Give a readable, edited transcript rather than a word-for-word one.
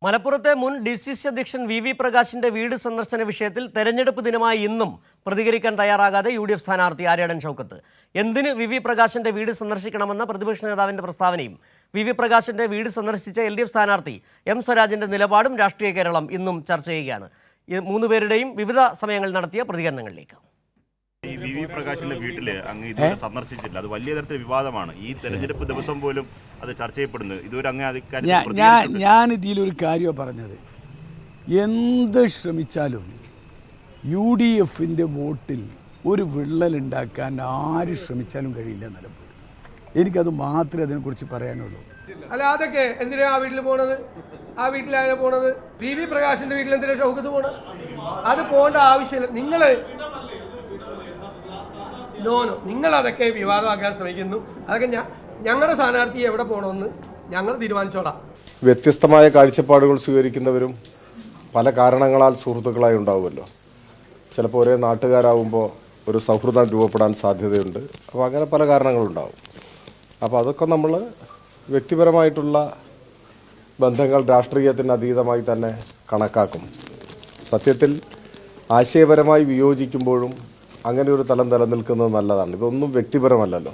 മലപ്പുറത്തെ മുൻ DCC അധ്യക്ഷൻ VV പ്രകാശിന്റെ വീട് സന്ദർശന വിഷയത്തിൽ തെരഞ്ഞെടുപ്പ് ദിനമായി ഇന്നും പ്രതികരിക്കാൻ തയ്യാറാകാതെ UDF സ്ഥാനാർത്ഥി ആര്യാടൻ ഷൗക്കത്ത്. എന്തിന് VV പ്രകാശിന്റെ വീട് സന്ദർശിക്കണമെന്ന പ്രതിപക്ഷ നേതാവിന്റെ പ്രസ്താവനയും VV പ്രകാശിന്റെ വീട് സന്ദർശിച്ച LDF സ്ഥാനാർത്ഥി M സ്വരാജിന്റെ നിലപാടും രാഷ്ട്രീയ കേരളം ഇന്നും ചർച്ച ചെയ്യുകയാണ്. മൂന്നുപേരുടെയും വിവിധ സമയങ്ങളിൽ നടത്തിയ പ്രതികരണങ്ങളിലേക്ക്. VV പ്രകാശിന്റെ വീട്ടില് അങ്ങ് ഇതുവരെ സന്ദർശിച്ചില്ല. അത് വലിയ തരത്തിൽ വിവാദമാണ്. ഈ തെരഞ്ഞെടുപ്പ് ദിവസം പോലും അത് ചർച്ച ചെയ്യപ്പെടുന്നത്. ഇതുവരെ ഞാൻ ഇതിലൊരു കാര്യമാണ് പറഞ്ഞത്. എന്ത് ശ്രമിച്ചാലും UDFന്റെ വോട്ടിൽ ഒരു വിള്ളലുണ്ടാക്കാൻ ആര് ശ്രമിച്ചാലും കഴിയില്ല നിലമ്പൂർ. എനിക്കത് മാത്രമേ അതിനെക്കുറിച്ച് പറയാനുള്ളൂ. അല്ല, അതൊക്കെ എന്തിനാ ആ വീട്ടിൽ പോണത്? ആ വീട്ടിലാണ് പോണത്. VV പ്രകാശിന്റെ വീട്ടിൽ എന്തിനാ ഷൗക്കത്ത് പോണത്? അത് പോകേണ്ട ആവശ്യമില്ല. നിങ്ങൾ അതൊക്കെ വിവാദമാക്കാൻ ശ്രമിക്കുന്നു. അതൊക്കെ ഞങ്ങളുടെ സ്ഥാനാർത്ഥി എവിടെ പോകണമെന്ന് ഞങ്ങൾ തീരുമാനിച്ചോളാം. വ്യത്യസ്തമായ കാഴ്ചപ്പാടുകൾ സ്വീകരിക്കുന്നവരും പല കാരണങ്ങളാൽ സുഹൃത്തുക്കളായി ഉണ്ടാവുമല്ലോ. ചിലപ്പോൾ ഒരേ നാട്ടുകാരാകുമ്പോൾ ഒരു സൗഹൃദം രൂപപ്പെടാൻ സാധ്യതയുണ്ട്. അപ്പോൾ അങ്ങനെ പല കാരണങ്ങളുണ്ടാവും. അപ്പോൾ അതൊക്കെ നമ്മൾ വ്യക്തിപരമായിട്ടുള്ള ബന്ധങ്ങൾ രാഷ്ട്രീയത്തിന് അതീതമായി തന്നെ കണക്കാക്കും. സത്യത്തിൽ ആശയപരമായി വിയോജിക്കുമ്പോഴും അങ്ങനെ ഒരു തലം നിലനിൽക്കുന്നത് നല്ലതാണ്. ഇതൊന്നും വ്യക്തിപരമല്ലല്ലോ.